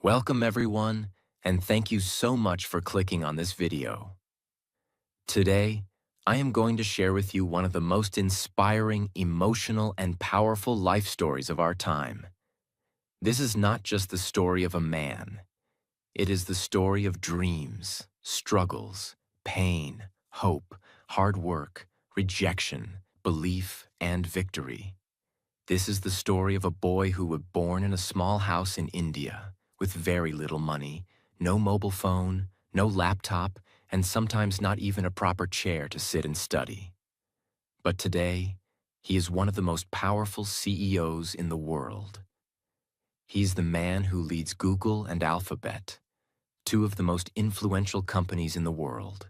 Welcome everyone, and thank you so much for clicking on this video. Today, I am going to share with you one of the most inspiring, emotional, and powerful life stories of our time. This is not just the story of a man. It is the story of dreams, struggles, pain, hope, hard work, rejection, belief, and victory. This is the story of a boy who was born in a small house in India with very little money, no mobile phone, no laptop, and sometimes not even a proper chair to sit and study. But today, he is one of the most powerful CEOs in the world. He's the man who leads Google and Alphabet, two of the most influential companies in the world.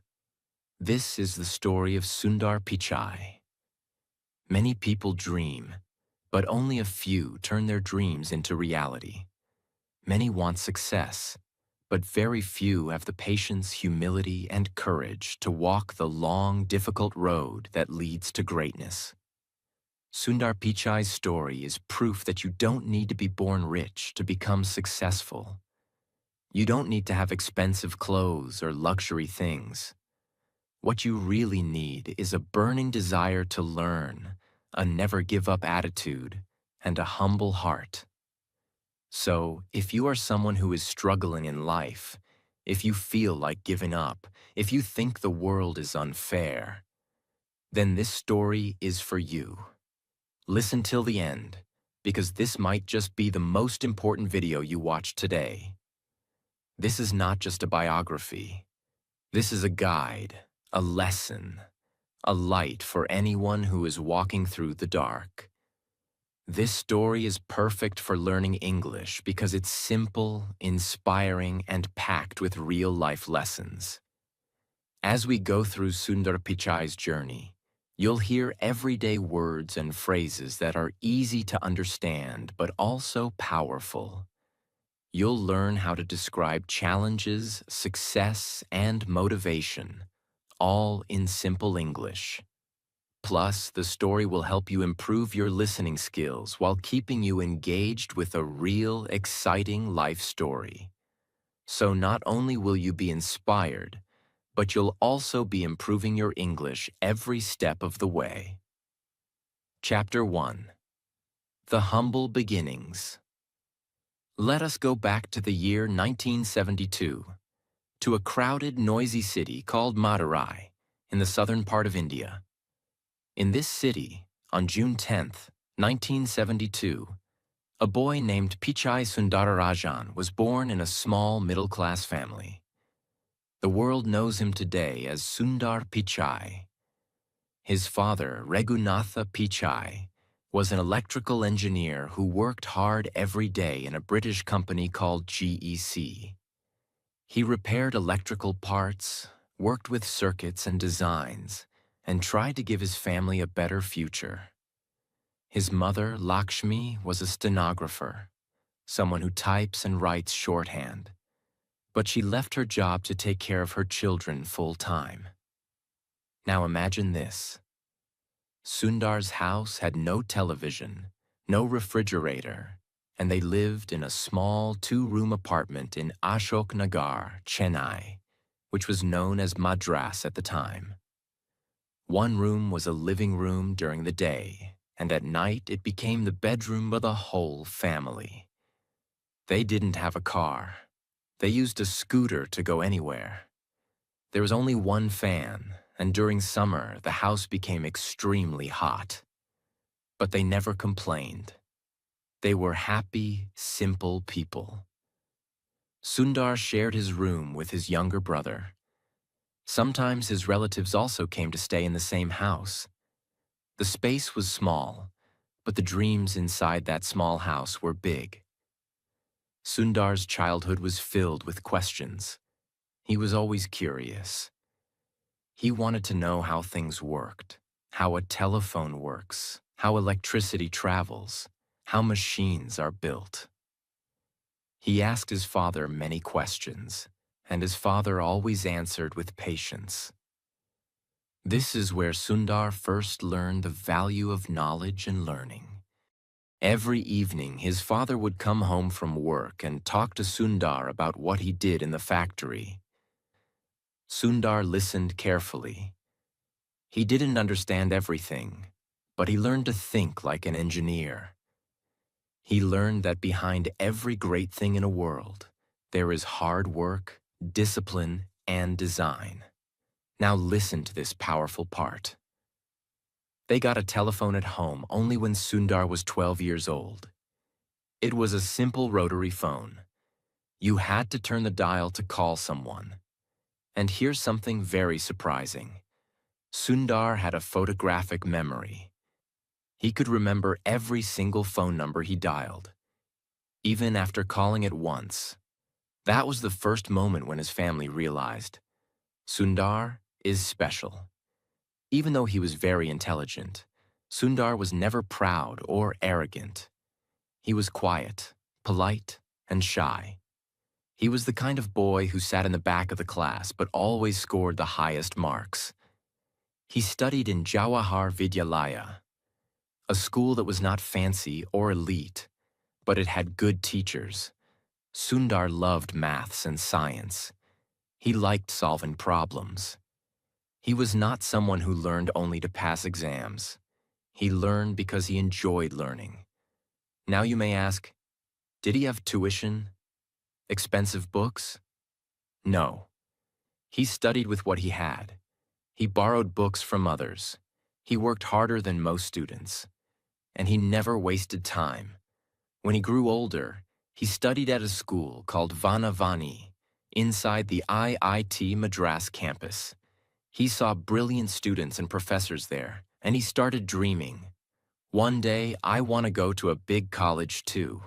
This is the story of Sundar Pichai. Many people dream, but only a few turn their dreams into reality. Many want success, but very few have the patience, humility, and courage to walk the long, difficult road that leads to greatness. Sundar Pichai's story is proof that you don't need to be born rich to become successful. You don't need to have expensive clothes or luxury things. What you really need is a burning desire to learn, a never-give-up attitude, and a humble heart. So, if you are someone who is struggling in life, if you feel like giving up, if you think the world is unfair, then this story is for you. Listen till the end, because this might just be the most important video you watch today. This is not just a biography. This is a guide, a lesson, a light for anyone who is walking through the dark. This story is perfect for learning English because it's simple, inspiring, and packed with real-life lessons. As we go through Sundar Pichai's journey, you'll hear everyday words and phrases that are easy to understand but also powerful. You'll learn how to describe challenges, success, and motivation, all in simple English. Plus, the story will help you improve your listening skills while keeping you engaged with a real, exciting life story. So not only will you be inspired, but you'll also be improving your English every step of the way. Chapter 1. The Humble Beginnings. Let us go back to the year 1972, to a crowded, noisy city called Madurai, in the southern part of India. In this city, on June 10th, 1972, a boy named Pichai Sundararajan was born in a small middle-class family. The world knows him today as Sundar Pichai. His father, Raghunatha Pichai, was an electrical engineer who worked hard every day in a British company called GEC. He repaired electrical parts, worked with circuits and designs, and tried to give his family a better future. His mother, Lakshmi, was a stenographer, someone who types and writes shorthand, but she left her job to take care of her children full-time. Now imagine this. Sundar's house had no television, no refrigerator, and they lived in a small two-room apartment in Ashok Nagar, Chennai, which was known as Madras at the time. One room was a living room during the day, and at night it became the bedroom of the whole family. They didn't have a car. They used a scooter to go anywhere. There was only one fan, and during summer the house became extremely hot. But they never complained. They were happy, simple people. Sundar shared his room with his younger brother. Sometimes his relatives also came to stay in the same house. The space was small, but the dreams inside that small house were big. Sundar's childhood was filled with questions. He was always curious. He wanted to know how things worked, how a telephone works, how electricity travels, how machines are built. He asked his father many questions, and his father always answered with patience. This is where Sundar first learned the value of knowledge and learning. Every evening, his father would come home from work and talk to Sundar about what he did in the factory. Sundar listened carefully. He didn't understand everything, but he learned to think like an engineer. He learned that behind every great thing in a world, there is hard work, discipline, and design. Now listen to this powerful part. They got a telephone at home only when Sundar was 12 years old. It was a simple rotary phone. You had to turn the dial to call someone. And here's something very surprising. Sundar had a photographic memory. He could remember every single phone number he dialed, even after calling it once. That was the first moment when his family realized Sundar is special. Even though he was very intelligent, Sundar was never proud or arrogant. He was quiet, polite, and shy. He was the kind of boy who sat in the back of the class but always scored the highest marks. He studied in Jawahar Vidyalaya, a school that was not fancy or elite, but it had good teachers. Sundar loved maths and science. He liked solving problems. He was not someone who learned only to pass exams. He learned because he enjoyed learning. Now you may ask, did he have tuition? Expensive books? No. He studied with what he had. He borrowed books from others. He worked harder than most students. And he never wasted time. When he grew older, he studied at a school called Vanavani, inside the IIT Madras campus. He saw brilliant students and professors there, and he started dreaming. One day, I want to go to a big college too.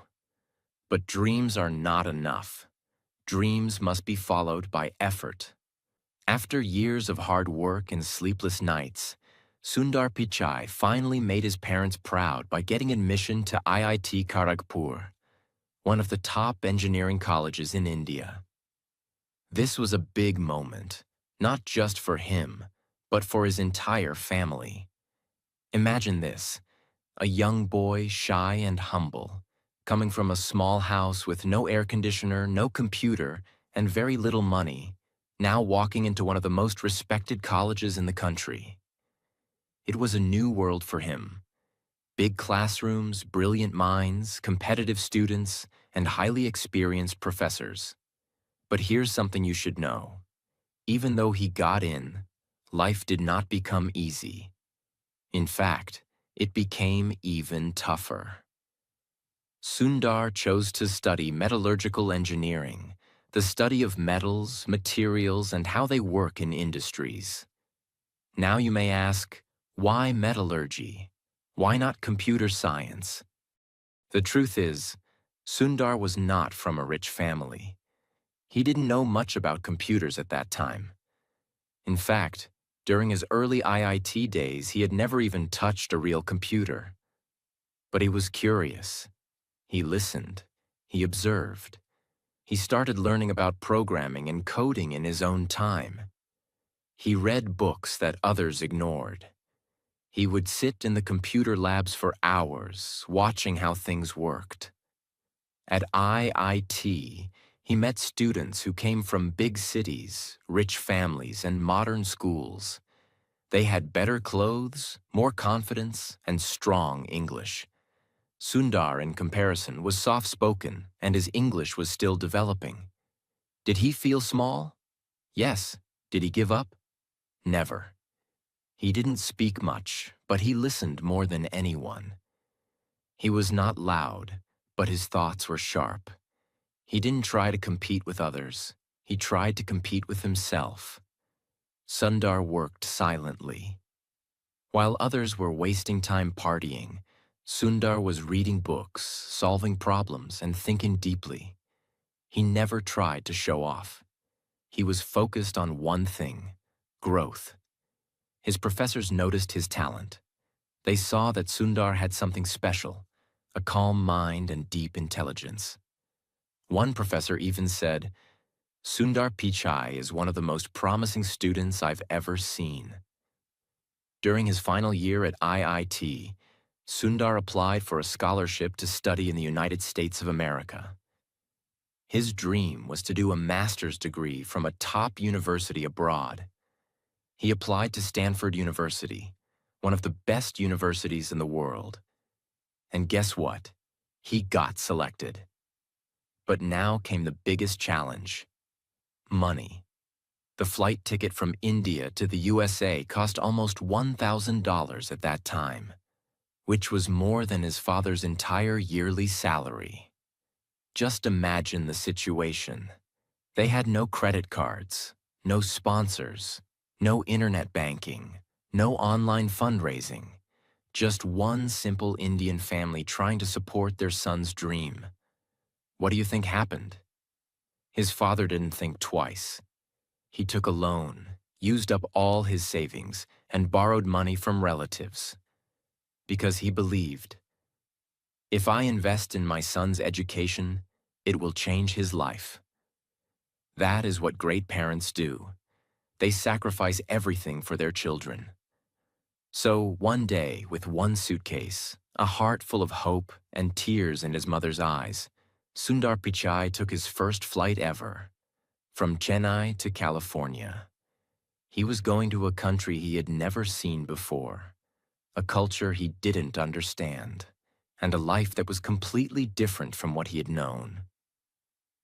But dreams are not enough. Dreams must be followed by effort. After years of hard work and sleepless nights, Sundar Pichai finally made his parents proud by getting admission to IIT Kharagpur, one of the top engineering colleges in India. This was a big moment, not just for him, but for his entire family. Imagine this, a young boy, shy and humble, coming from a small house with no air conditioner, no computer, and very little money, now walking into one of the most respected colleges in the country. It was a new world for him. Big classrooms, brilliant minds, competitive students, and highly experienced professors. But here's something you should know. Even though he got in, life did not become easy. In fact, it became even tougher. Sundar chose to study metallurgical engineering, the study of metals, materials, and how they work in industries. Now you may ask, why metallurgy? Why not computer science? The truth is, Sundar was not from a rich family. He didn't know much about computers at that time. In fact, during his early IIT days, he had never even touched a real computer. But he was curious. He listened. He observed. He started learning about programming and coding in his own time. He read books that others ignored. He would sit in the computer labs for hours, watching how things worked. At IIT, he met students who came from big cities, rich families, and modern schools. They had better clothes, more confidence, and strong English. Sundar, in comparison, was soft-spoken, and his English was still developing. Did he feel small? Yes. Did he give up? Never. He didn't speak much, but he listened more than anyone. He was not loud, but his thoughts were sharp. He didn't try to compete with others. He tried to compete with himself. Sundar worked silently. While others were wasting time partying, Sundar was reading books, solving problems, and thinking deeply. He never tried to show off. He was focused on one thing: growth. His professors noticed his talent. They saw that Sundar had something special, a calm mind and deep intelligence. One professor even said, "Sundar Pichai is one of the most promising students I've ever seen." During his final year at IIT, Sundar applied for a scholarship to study in the United States of America. His dream was to do a master's degree from a top university abroad. He applied to Stanford University, one of the best universities in the world. And guess what? He got selected. But now came the biggest challenge: money. The flight ticket from India to the USA cost almost $1,000 at that time, which was more than his father's entire yearly salary. Just imagine the situation. They had no credit cards, no sponsors, no internet banking, no online fundraising. Just one simple Indian family trying to support their son's dream. What do you think happened? His father didn't think twice. He took a loan, used up all his savings, and borrowed money from relatives. Because he believed, if I invest in my son's education, it will change his life. That is what great parents do. They sacrifice everything for their children. So one day, with one suitcase, a heart full of hope and tears in his mother's eyes, Sundar Pichai took his first flight ever, from Chennai to California. He was going to a country he had never seen before, a culture he didn't understand, and a life that was completely different from what he had known.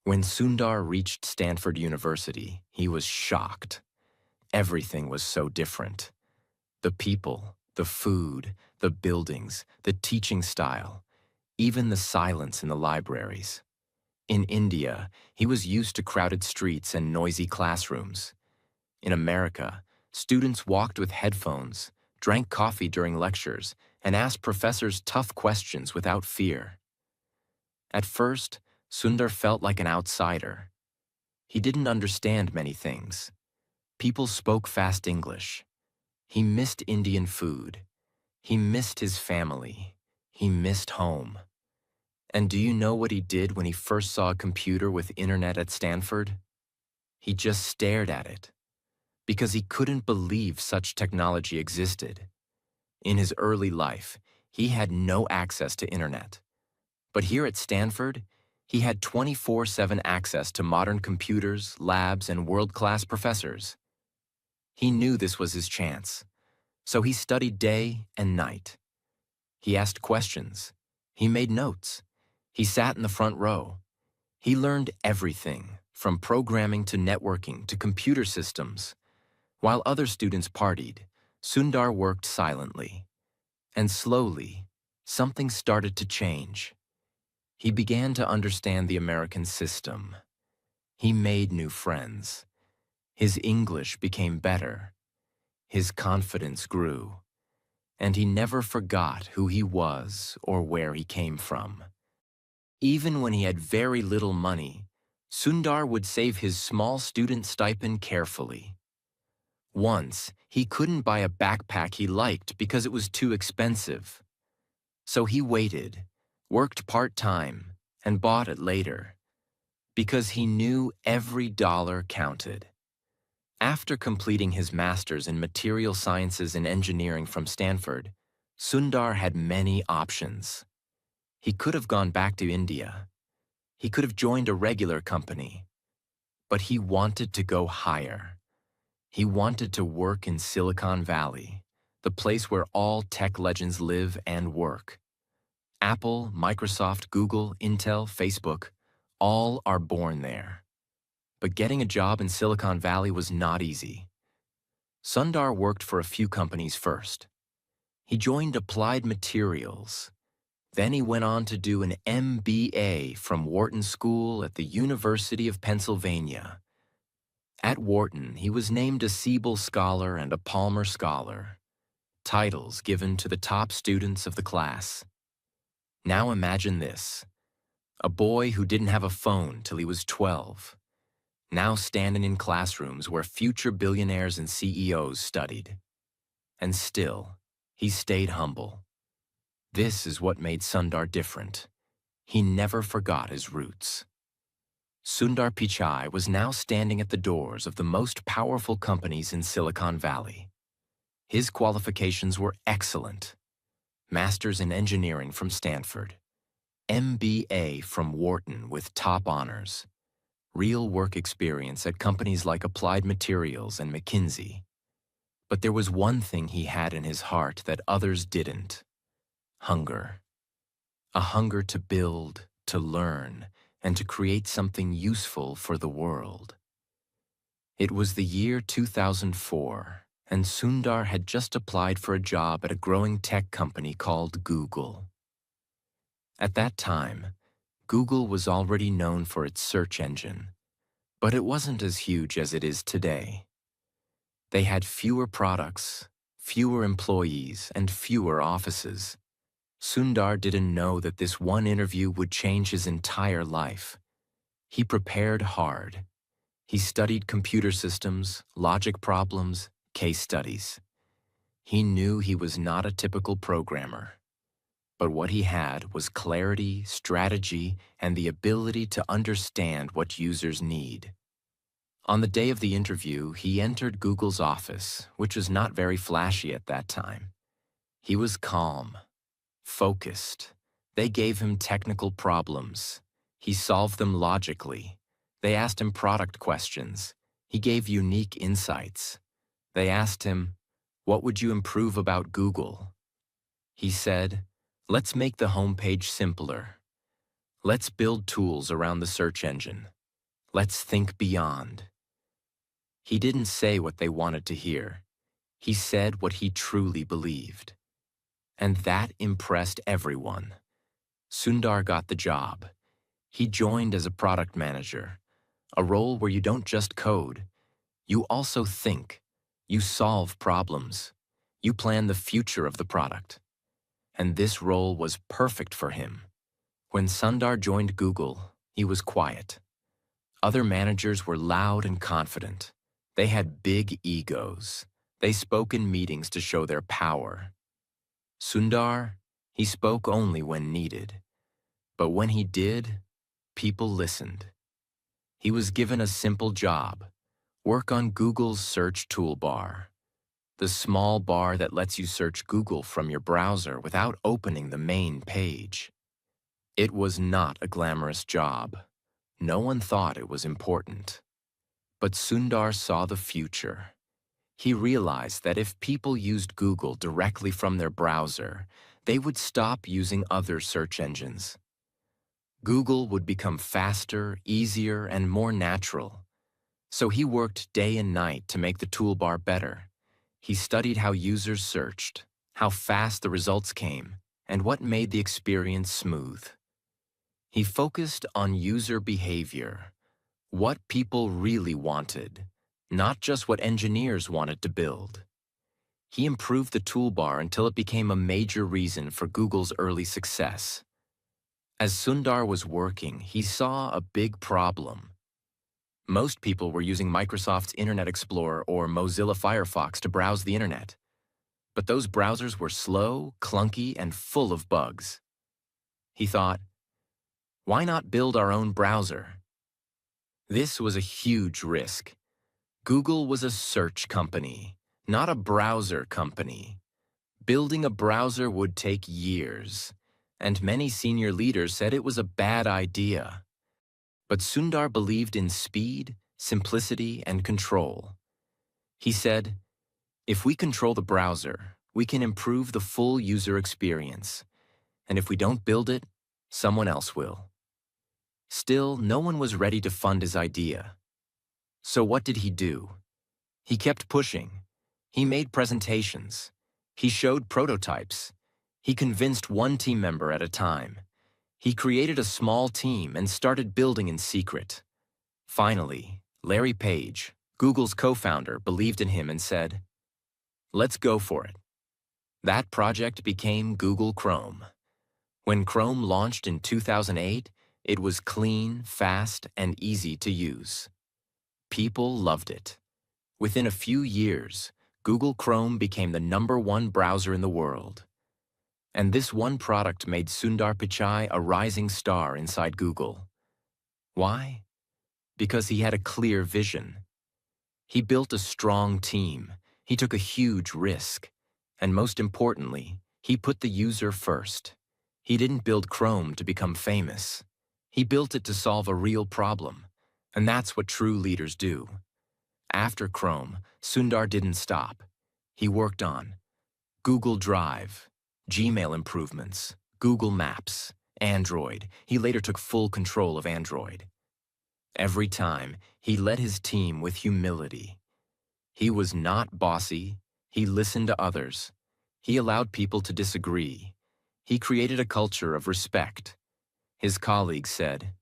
When Sundar reached Stanford University, he was shocked. Everything was so different. The people, the food, the buildings, the teaching style, even the silence in the libraries. In India, he was used to crowded streets and noisy classrooms. In America, students walked with headphones, drank coffee during lectures, and asked professors tough questions without fear. At first, Sundar felt like an outsider. He didn't understand many things. People spoke fast English. He missed Indian food. He missed his family. He missed home. And do you know what he did when he first saw a computer with internet at Stanford? He just stared at it, because he couldn't believe such technology existed. In his early life, he had no access to internet. But here at Stanford, he had 24/7 access to modern computers, labs, and world-class professors. He knew this was his chance, so he studied day and night. He asked questions. He made notes. He sat in the front row. He learned everything, from programming to networking to computer systems. While other students partied, Sundar worked silently. And slowly, something started to change. He began to understand the American system. He made new friends. His English became better. His confidence grew. And he never forgot who he was or where he came from. Even when he had very little money, Sundar would save his small student stipend carefully. Once, he couldn't buy a backpack he liked because it was too expensive. So he waited, worked part-time, and bought it later, because he knew every dollar counted. After completing his master's in material sciences and engineering from Stanford, Sundar had many options. He could have gone back to India. He could have joined a regular company. But he wanted to go higher. He wanted to work in Silicon Valley, the place where all tech legends live and work. Apple, Microsoft, Google, Intel, Facebook, all are born there. But getting a job in Silicon Valley was not easy. Sundar worked for a few companies first. He joined Applied Materials. Then he went on to do an MBA from Wharton School at the University of Pennsylvania. At Wharton, he was named a Siebel Scholar and a Palmer Scholar, titles given to the top students of the class. Now imagine this: a boy who didn't have a phone till he was 12, now standing in classrooms where future billionaires and CEOs studied. And still, he stayed humble. This is what made Sundar different. He never forgot his roots. Sundar Pichai was now standing at the doors of the most powerful companies in Silicon Valley. His qualifications were excellent. Master's in Engineering from Stanford, MBA from Wharton with top honors, real work experience at companies like Applied Materials and McKinsey. But there was one thing he had in his heart that others didn't: hunger. A hunger to build, to learn, and to create something useful for the world. It was the year 2004, and Sundar had just applied for a job at a growing tech company called Google. At that time, Google was already known for its search engine, but it wasn't as huge as it is today. They had fewer products, fewer employees, and fewer offices. Sundar didn't know that this one interview would change his entire life. He prepared hard. He studied computer systems, logic problems, case studies. He knew he was not a typical programmer. But what he had was clarity, strategy, and the ability to understand what users need. On the day of the interview, he entered Google's office, which was not very flashy at that time. He was calm, focused. They gave him technical problems. He solved them logically. They asked him product questions. He gave unique insights. They asked him, "What would you improve about Google?" He said, "Let's make the homepage simpler. Let's build tools around the search engine. Let's think beyond." He didn't say what they wanted to hear. He said what he truly believed. And that impressed everyone. Sundar got the job. He joined as a product manager, a role where you don't just code. You also think. You solve problems. You plan the future of the product. And this role was perfect for him. When Sundar joined Google, he was quiet. Other managers were loud and confident. They had big egos. They spoke in meetings to show their power. Sundar, he spoke only when needed. But when he did, people listened. He was given a simple job: work on Google's search toolbar, the small bar that lets you search Google from your browser without opening the main page. It was not a glamorous job. No one thought it was important. But Sundar saw the future. He realized that if people used Google directly from their browser, they would stop using other search engines. Google would become faster, easier, and more natural. So he worked day and night to make the toolbar better. He studied how users searched, how fast the results came, and what made the experience smooth. He focused on user behavior, what people really wanted, not just what engineers wanted to build. He improved the toolbar until it became a major reason for Google's early success. As Sundar was working, he saw a big problem. Most people were using Microsoft's Internet Explorer or Mozilla Firefox to browse the internet. But those browsers were slow, clunky, and full of bugs. He thought, why not build our own browser? This was a huge risk. Google was a search company, not a browser company. Building a browser would take years, and many senior leaders said it was a bad idea. But Sundar believed in speed, simplicity, and control. He said, if we control the browser, we can improve the full user experience. And if we don't build it, someone else will. Still, no one was ready to fund his idea. So what did he do? He kept pushing. He made presentations. He showed prototypes. He convinced one team member at a time. He created a small team and started building in secret. Finally, Larry Page, Google's co-founder, believed in him and said, let's go for it. That project became Google Chrome. When Chrome launched in 2008, it was clean, fast, and easy to use. People loved it. Within a few years, Google Chrome became the #1 browser in the world. And this one product made Sundar Pichai a rising star inside Google. Why? Because he had a clear vision. He built a strong team. He took a huge risk. And most importantly, He put the user first. He didn't build Chrome to become famous. He built it to solve a real problem. And that's what true leaders do. After Chrome, Sundar didn't stop. He worked on Google Drive, Gmail improvements, Google Maps, Android. He later took full control of Android. Every time, he led his team with humility. He was not bossy. He listened to others. He allowed people to disagree. He created a culture of respect. His colleagues said,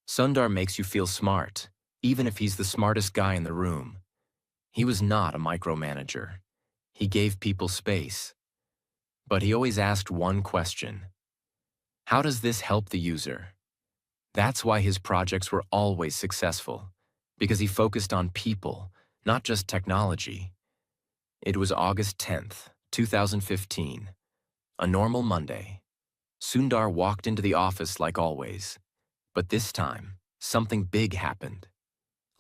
"Sundar makes you feel smart, even if he's the smartest guy in the room." He was not a micromanager. He gave people space. But he always asked one question: how does this help the user? That's why his projects were always successful, because he focused on people, not just technology. It was August 10th, 2015, a normal Monday. Sundar walked into the office like always. But this time, something big happened.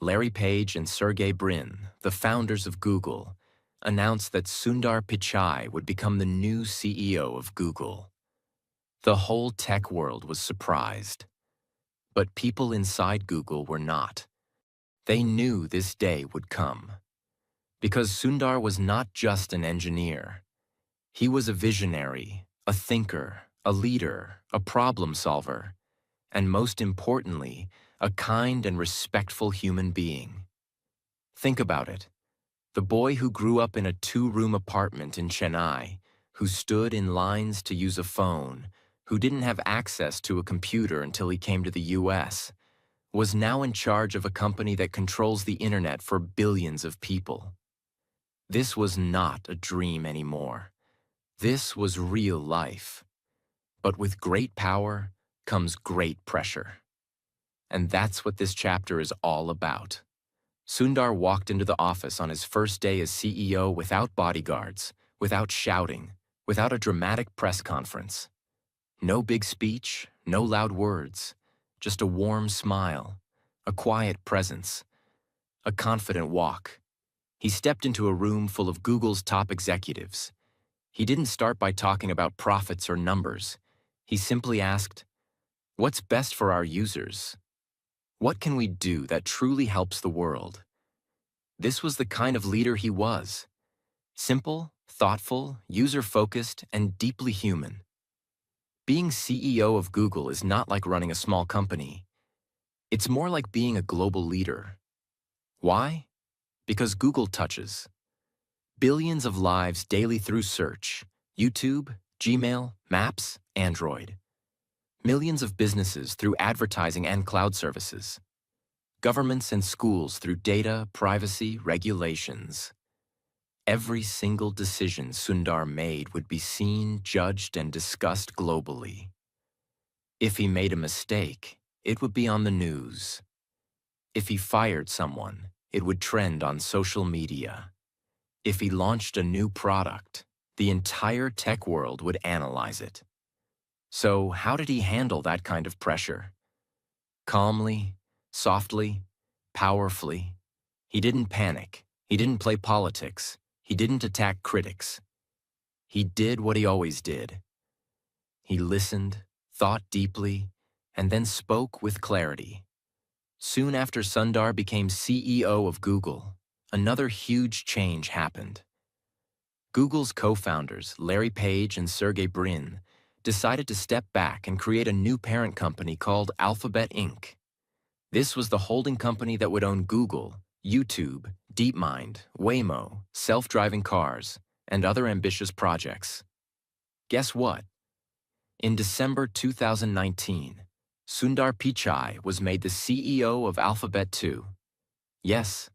Larry Page and Sergey Brin, the founders of Google, announced that Sundar Pichai would become the new CEO of Google. The whole tech world was surprised. But people inside Google were not. They knew this day would come. Because Sundar was not just an engineer. He was a visionary, a thinker, a leader, a problem solver, and most importantly, a kind and respectful human being. Think about it. The boy who grew up in a 2-room apartment in Chennai, who stood in lines to use a phone, who didn't have access to a computer until he came to the US, was now in charge of a company that controls the internet for billions of people. This was not a dream anymore. This was real life. But with great power comes great pressure. And that's what this chapter is all about. Sundar walked into the office on his first day as CEO without bodyguards, without shouting, without a dramatic press conference. No big speech, no loud words, just a warm smile, a quiet presence, a confident walk. He stepped into a room full of Google's top executives. He didn't start by talking about profits or numbers. He simply asked, "What's best for our users? What can we do that truly helps the world?" This was the kind of leader he was. Simple, thoughtful, user-focused, and deeply human. Being CEO of Google is not like running a small company. It's more like being a global leader. Why? Because Google touches billions of lives daily through search, YouTube, Gmail, Maps, Android. Millions of businesses through advertising and cloud services. Governments and schools through data, privacy, regulations. Every single decision Sundar made would be seen, judged, and discussed globally. If he made a mistake, it would be on the news. If he fired someone, it would trend on social media. If he launched a new product, the entire tech world would analyze it. So how did he handle that kind of pressure? Calmly, softly, powerfully. He didn't panic. He didn't play politics. He didn't attack critics. He did what he always did. He listened, thought deeply, and then spoke with clarity. Soon after Sundar became CEO of Google, another huge change happened. Google's co-founders, Larry Page and Sergey Brin, decided to step back and create a new parent company called Alphabet Inc. This was the holding company that would own Google, YouTube, DeepMind, Waymo, self-driving cars, and other ambitious projects. Guess what? In December 2019, Sundar Pichai was made the CEO of Alphabet too. Yes,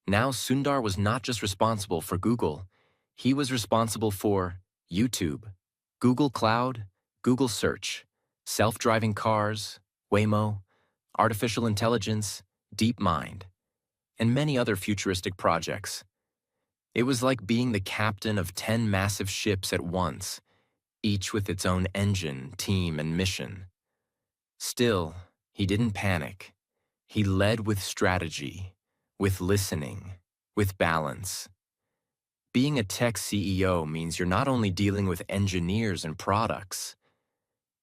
now Sundar was not just responsible for Google, he was responsible for YouTube, Google Cloud, Google Search, self-driving cars, Waymo, artificial intelligence, DeepMind, and many other futuristic projects. It was like being the captain of 10 massive ships at once, each with its own engine, team, and mission. Still, he didn't panic. He led with strategy, with listening, with balance. Being a tech CEO means you're not only dealing with engineers and products,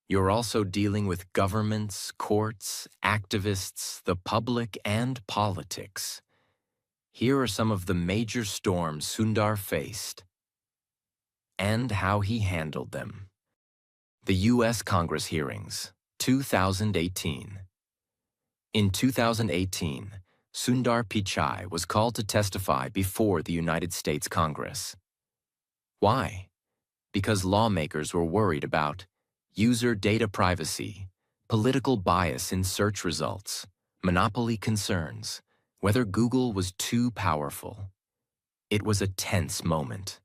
you're also dealing with governments, courts, activists, the public, and politics. Here are some of the major storms Sundar faced and how he handled them. The U.S. Congress hearings, 2018. In 2018, Sundar Pichai was called to testify before the United States Congress. Why? Because lawmakers were worried about user data privacy, political bias in search results, monopoly concerns, whether Google was too powerful. It was a tense moment.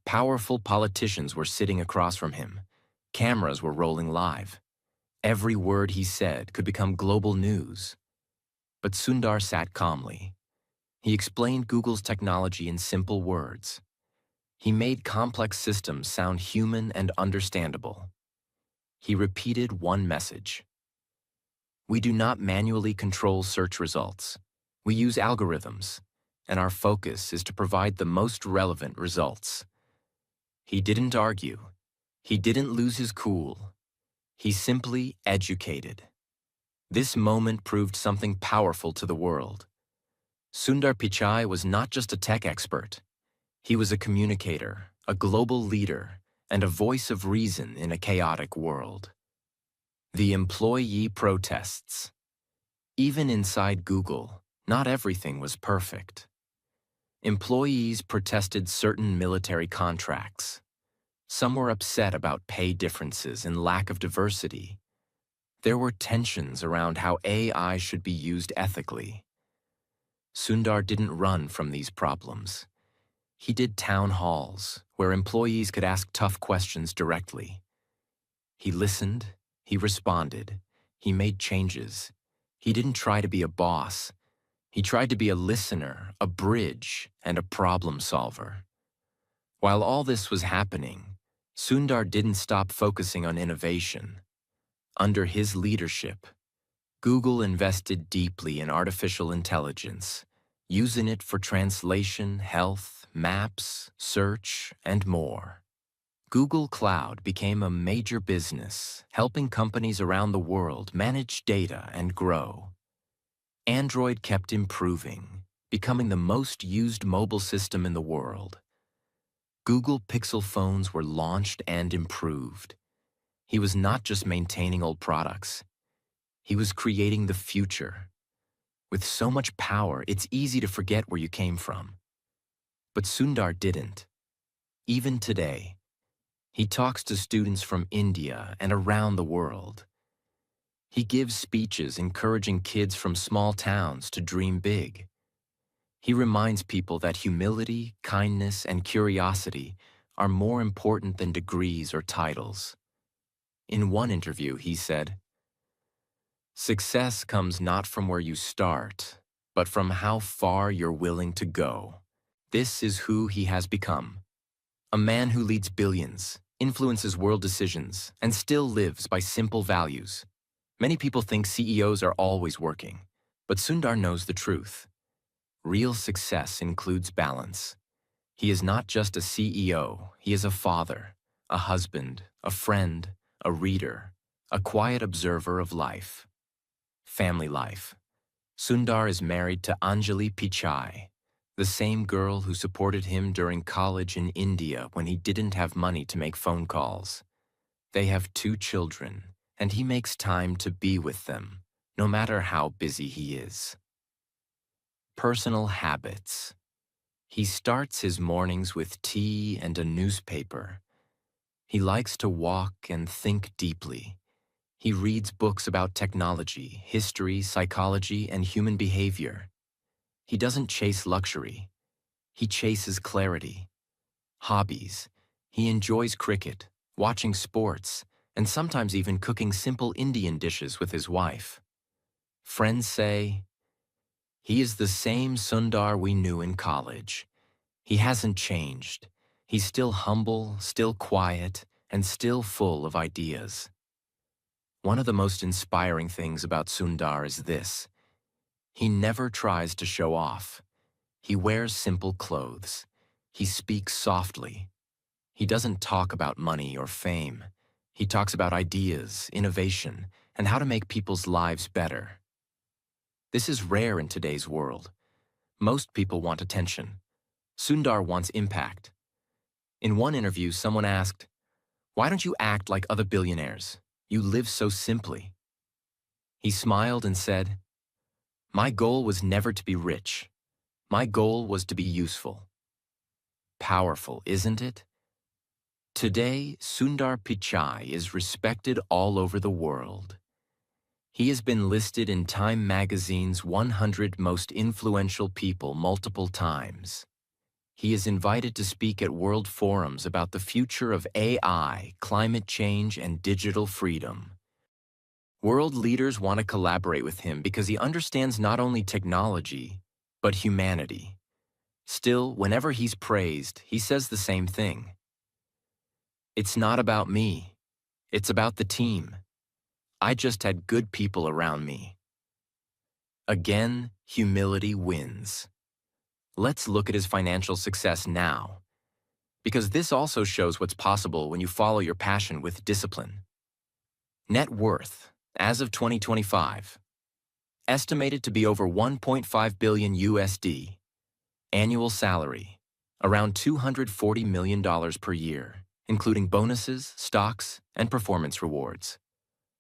Powerful politicians were sitting across from him. Cameras were rolling live. Every word he said could become global news. But Sundar sat calmly. He explained Google's technology in simple words. He made complex systems sound human and understandable. He repeated one message. We do not manually control search results. We use algorithms, and our focus is to provide the most relevant results. He didn't argue. He didn't lose his cool. He simply educated. This moment proved something powerful to the world. Sundar Pichai was not just a tech expert. He was a communicator, a global leader, and a voice of reason in a chaotic world. The employee protests. Even inside Google, not everything was perfect. Employees protested certain military contracts. Some were upset about pay differences and lack of diversity. There were tensions around how AI should be used ethically. Sundar didn't run from these problems. He did town halls, where employees could ask tough questions directly. He listened, he responded, he made changes. He didn't try to be a boss. He tried to be a listener, a bridge, and a problem solver. While all this was happening, Sundar didn't stop focusing on innovation. Under his leadership, Google invested deeply in artificial intelligence, using it for translation, health, maps, search, and more. Google Cloud became a major business, helping companies around the world manage data and grow. Android kept improving, becoming the most used mobile system in the world. Google Pixel phones were launched and improved. He was not just maintaining old products. He was creating the future. With so much power, it's easy to forget where you came from. But Sundar didn't. Even today, he talks to students from India and around the world. He gives speeches encouraging kids from small towns to dream big. He reminds people that humility, kindness, and curiosity are more important than degrees or titles. In one interview, he said, "Success comes not from where you start, but from how far you're willing to go." This is who he has become. A man who leads billions, influences world decisions, and still lives by simple values. Many people think CEOs are always working, but Sundar knows the truth. Real success includes balance. He is not just a CEO, he is a father, a husband, a friend, a reader, a quiet observer of life. Family life. Sundar is married to Anjali Pichai, the same girl who supported him during college in India when he didn't have money to make phone calls. They have 2 children, and he makes time to be with them, no matter how busy he is. Personal habits. He starts his mornings with tea and a newspaper. He likes to walk and think deeply. He reads books about technology, history, psychology, and human behavior. He doesn't chase luxury. He chases clarity. Hobbies. He enjoys cricket, watching sports, and sometimes even cooking simple Indian dishes with his wife. Friends say, "He is the same Sundar we knew in college. He hasn't changed. He's still humble, still quiet, and still full of ideas." One of the most inspiring things about Sundar is this. He never tries to show off. He wears simple clothes. He speaks softly. He doesn't talk about money or fame. He talks about ideas, innovation, and how to make people's lives better. This is rare in today's world. Most people want attention. Sundar wants impact. In one interview, someone asked, "Why don't you act like other billionaires? You live so simply." He smiled and said, "My goal was never to be rich. My goal was to be useful." Powerful, isn't it? Today, Sundar Pichai is respected all over the world. He has been listed in Time magazine's 100 most influential people multiple times. He is invited to speak at world forums about the future of AI, climate change, and digital freedom. World leaders want to collaborate with him because he understands not only technology, but humanity. Still, whenever he's praised, he says the same thing. "It's not about me. It's about the team. I just had good people around me." Again, humility wins. Let's look at his financial success now, because this also shows what's possible when you follow your passion with discipline. Net worth, as of 2025, estimated to be over 1.5 billion USD. Annual salary, around $240 million per year, including bonuses, stocks, and performance rewards.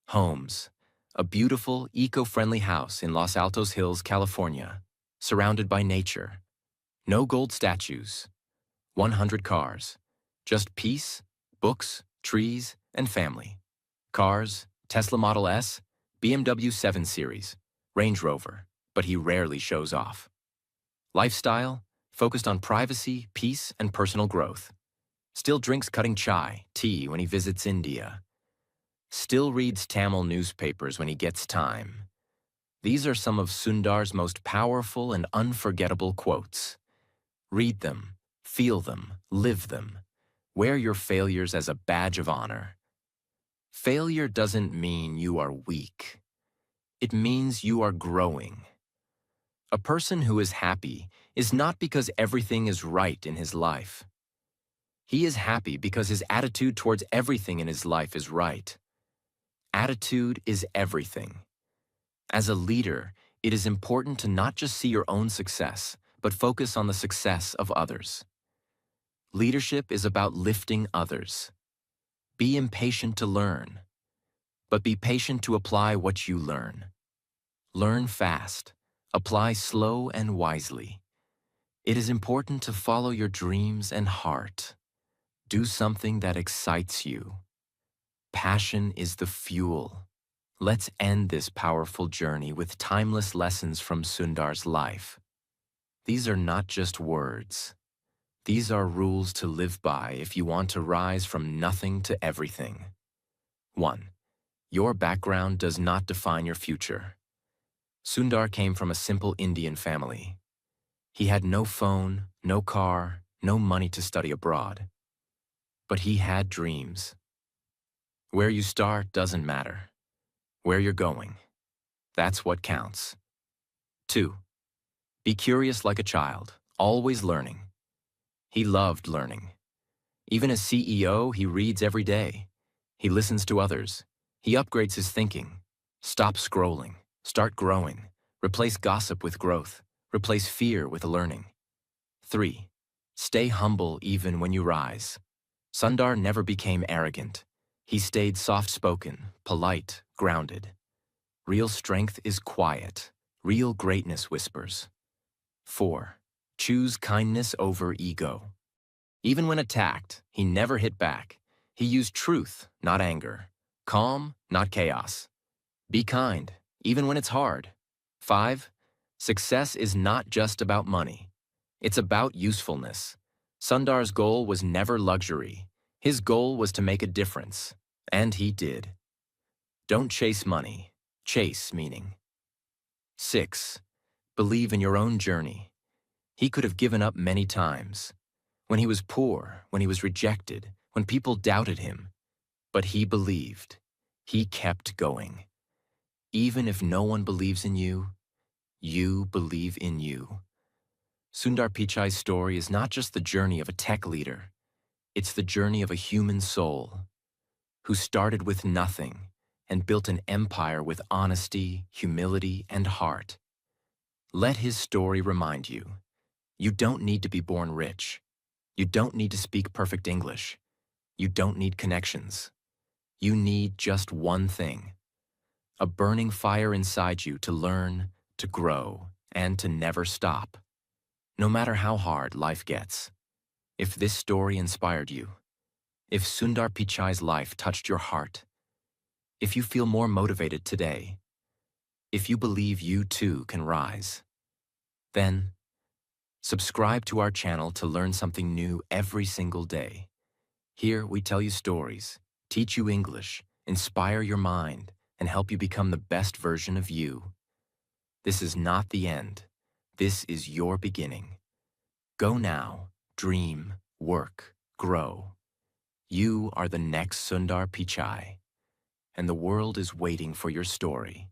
Homes, a beautiful, eco-friendly house in Los Altos Hills, California, surrounded by nature. No gold statues, 100 cars, just peace, books, trees, and family. Cars, Tesla Model S, BMW 7 Series, Range Rover, but he rarely shows off. Lifestyle, focused on privacy, peace, and personal growth. Still drinks cutting chai, tea when he visits India. Still reads Tamil newspapers when he gets time. These are some of Sundar's most powerful and unforgettable quotes. Read them, feel them, live them. Wear your failures as a badge of honor. Failure doesn't mean you are weak. It means you are growing. A person who is happy is not because everything is right in his life. He is happy because his attitude towards everything in his life is right. Attitude is everything. As a leader, it is important to not just see your own success, but focus on the success of others. Leadership is about lifting others. Be impatient to learn, but be patient to apply what you learn. Learn fast, apply slow and wisely. It is important to follow your dreams and heart. Do something that excites you. Passion is the fuel. Let's end this powerful journey with timeless lessons from Sundar's life. These are not just words. These are rules to live by if you want to rise from nothing to everything. 1. Your background does not define your future. Sundar came from a simple Indian family. He had no phone, no car, no money to study abroad. But he had dreams. Where you start doesn't matter. Where you're going, that's what counts. 2. Be curious like a child, always learning. He loved learning. Even as CEO, he reads every day. He listens to others. He upgrades his thinking. Stop scrolling. Start growing. Replace gossip with growth. Replace fear with learning. 3. Stay humble even when you rise. Sundar never became arrogant. He stayed soft-spoken, polite, grounded. Real strength is quiet. Real greatness whispers. 4. Choose kindness over ego. Even when attacked, he never hit back. He used truth, not anger. Calm, not chaos. Be kind, even when it's hard. 5. Success is not just about money. It's about usefulness. Sundar's goal was never luxury. His goal was to make a difference, and he did. Don't chase money. Chase meaning. 6. Believe in your own journey. He could have given up many times. When he was poor, when he was rejected, when people doubted him. But he believed. He kept going. Even if no one believes in you, you believe in you. Sundar Pichai's story is not just the journey of a tech leader, it's the journey of a human soul who started with nothing and built an empire with honesty, humility, and heart. Let his story remind you, you don't need to be born rich. You don't need to speak perfect English. You don't need connections. You need just one thing: a burning fire inside you to learn, to grow, and to never stop. No matter how hard life gets, if this story inspired you, if Sundar Pichai's life touched your heart, if you feel more motivated today, if you believe you too can rise, then subscribe to our channel to learn something new every single day. Here we tell you stories, teach you English, inspire your mind, and help you become the best version of you. This is not the end. This is your beginning. Go now, dream, work, grow. You are the next Sundar Pichai, and the world is waiting for your story.